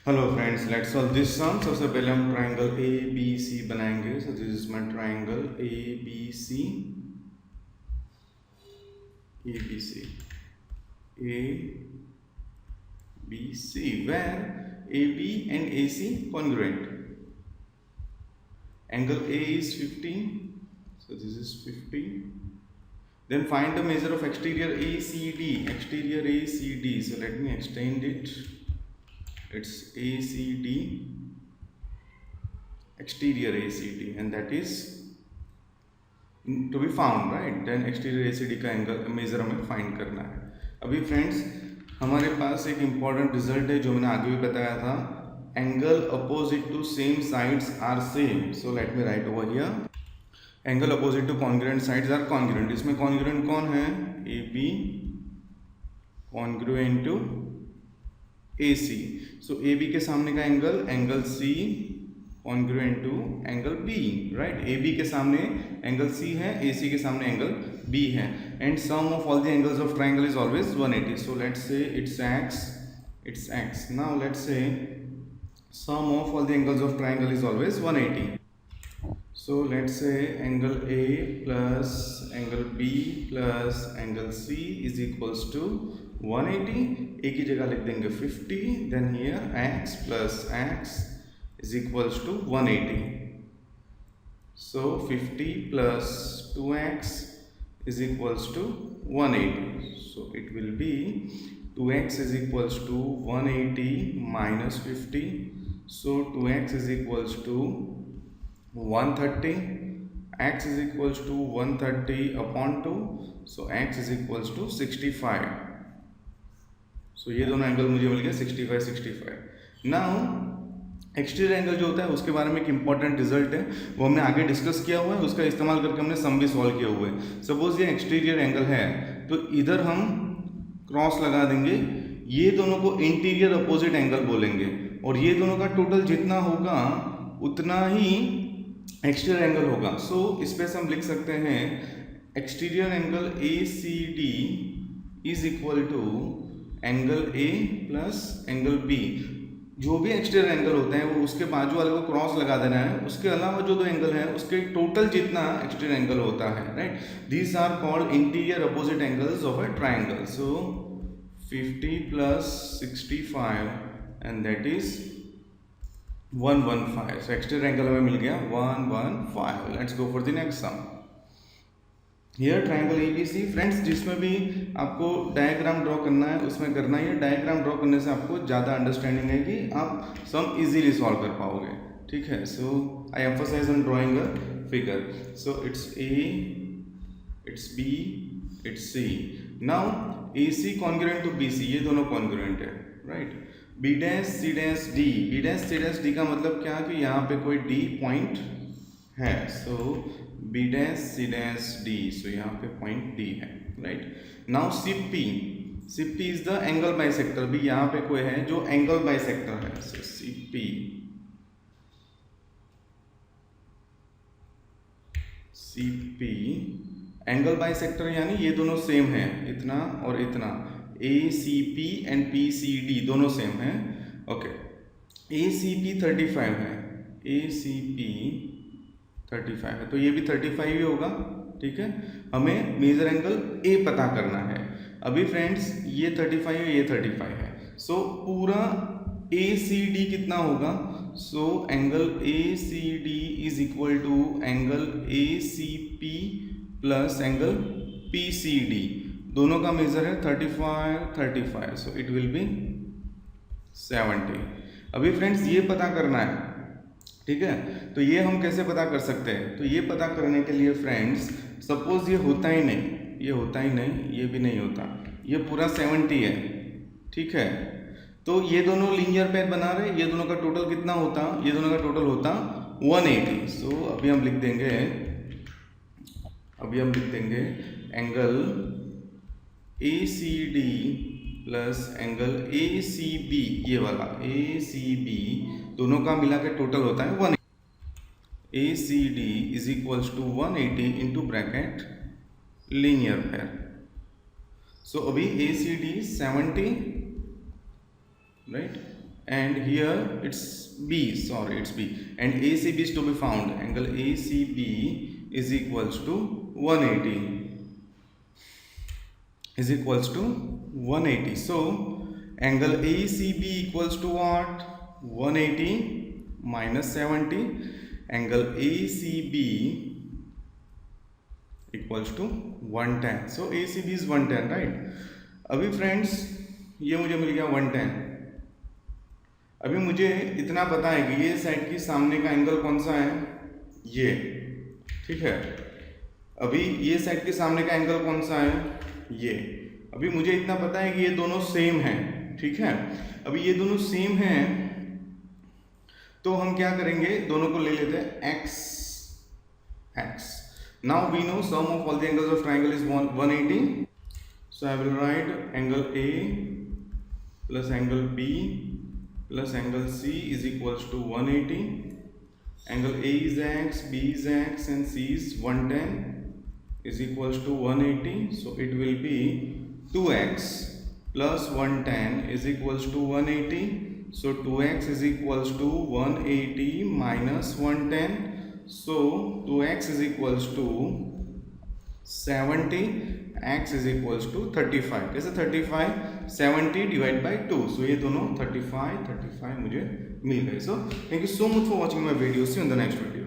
Hello friends, let's solve this sum. सबसे पहले हम ट्राइंगल ए बी सी बनाएंगे। So this is my triangle A B C A B C where AB and AC congruent. Angle A is 15, so this is 15. Then find the measure of exterior ACD. Exterior ACD. So let me extend it. It's ACD, exterior ACD, and that is to be found, right? Then exterior ACD का angle measure हमें find करना है। अभी friends हमारे पास एक important result है जो मैंने आगे भी बताया था। Angle opposite to same sides are same. So let me write over here. Angle opposite to congruent sides are congruent. इसमें कॉन्ग्रुएंट कौन है? A B congruent to A C. So A B के सामने का angle C congruent to angle B, right? A B के सामने angle C है, A C के सामने एंगल बी है। And sum of all the angles of triangle is always 180. So let's say it's X. Now let's say sum of all the angles of triangle is always 180. So let's say angle A plus angle B plus angle C is equals to 180. A की जगह लिख देंगे 50. Then here x plus x is equals to 180. So 50 plus 2x is equals to 180. So it will be 2x is equals to 180 minus 50. So 2x is equals to 130. X is equals to 130 upon 2. So x is equals to 65. So ये दोनों angle मुझे मिल गया 65. Now exterior angle जो होता है उसके बारे में एक इंपॉर्टेंट रिजल्ट है, वो हमने आगे डिस्कस किया हुआ है। उसका इस्तेमाल करके हमने सम भी सॉल्व किया हुआ है। सपोज ये एक्सटीरियर एंगल है तो इधर हम क्रॉस लगा देंगे, ये दोनों को इंटीरियर अपोजिट एंगल बोलेंगे, और ये दोनों का टोटल जितना होगा उतना ही एक्सटीरियर एंगल होगा। सो इस पे से हम लिख सकते हैं exterior angle A C D is equal to angle A plus angle B. जो भी एक्सटीरियर एंगल होता है वो उसके बाजू वाले को क्रॉस लगा देना है, उसके अलावा जो दो एंगल है उसके टोटल जितना एक्सटीरियर एंगल होता है, right? These are called interior opposite angles of a triangle. So 50 plus 65 and that is 115. So exterior angle हमें मिल गया 115. Let's go for the next sum. Here triangle ABC. Friends जिसमें भी आपको diagram draw करना है उसमें करना ही है। डायग्राम ड्रॉ करने से आपको ज़्यादा अंडरस्टैंडिंग है कि आप सम इजीली सॉल्व कर पाओगे, ठीक है? So I emphasise on drawing a figure. So it's A, it's B, it's C. Now AC congruent to BC, ये दोनों कॉन्ग्रुएंट है, right? B dash C dash D, B dash C dash D का मतलब क्या कि यहाँ पे कोई D पॉइंट है। सो B dash C dash D, सो यहाँ पे पॉइंट D है, right? Now CP is the angle bisector. भी यहाँ पे कोई है जो एंगल बाइसेक्टर है। सो CP एंगल बाइसेक्टर यानी ये दोनों सेम है, इतना और इतना। ACP एंड PCD दोनों सेम है, ओके। ACP 35 है, ACP 35 है, तो ये भी 35 ही होगा, ठीक है? हमें मेजर एंगल A पता करना है। अभी फ्रेंड्स ये 35 है, ये 35 है। सो पूरा ACD कितना होगा? So angle ACD is equal to angle ACP plus angle PCD। दोनों का मेजर है 35। So it will be 70। अभी फ्रेंड्स ये पता करना है, ठीक है? तो ये हम कैसे पता कर सकते हैं? तो ये पता करने के लिए फ्रेंड्स सपोज ये होता ही नहीं, ये भी नहीं होता, ये पूरा 70 है, ठीक है? तो ये दोनों लीनियर पेयर बना रहे, ये दोनों का टोटल कितना होता? ये दोनों का टोटल होता 180। सो अभी हम लिख देंगे angle ACD plus angle ACB, ये वाला ACB दोनों का मिला के टोटल होता है 180। ACD is equals to 180 into bracket linear pair. So अभी ACD 70, right? and here it's B, sorry it's B, and ACB is to be found. Angle ACB is equals to 180, is equals to 180. So angle ACB equals to what? 180 minus 70. Angle ACB equals to 110. So ACB is 110, right? अभी friends ये मुझे मिल गया 110. अभी मुझे इतना पता है कि ये साइड की सामने का एंगल कौन सा है, ये, ठीक है. अभी ये साइड के सामने का एंगल कौन सा है, ये. अभी मुझे इतना पता है कि ये दोनों सेम हैं, ठीक है. अभी ये दोनों सेम हैं तो हम क्या करेंगे, दोनों को ले लेते हैं x. Now we know sum of all the angles of triangle is 180. So I will write angle A plus angle B plus angle C is equals to 180. Angle A is x, B is x, and C is 110 is equals to 180. So it will be 2x plus 110 is equals to 180. So 2x is equals to 180 minus 110. So 2x is equals to 70, x is equals to 35. कैसे 35? 70 divide by 2. सो ये दोनों 35 मुझे मिल गए. So thank you so much for watching my video. See in the next video.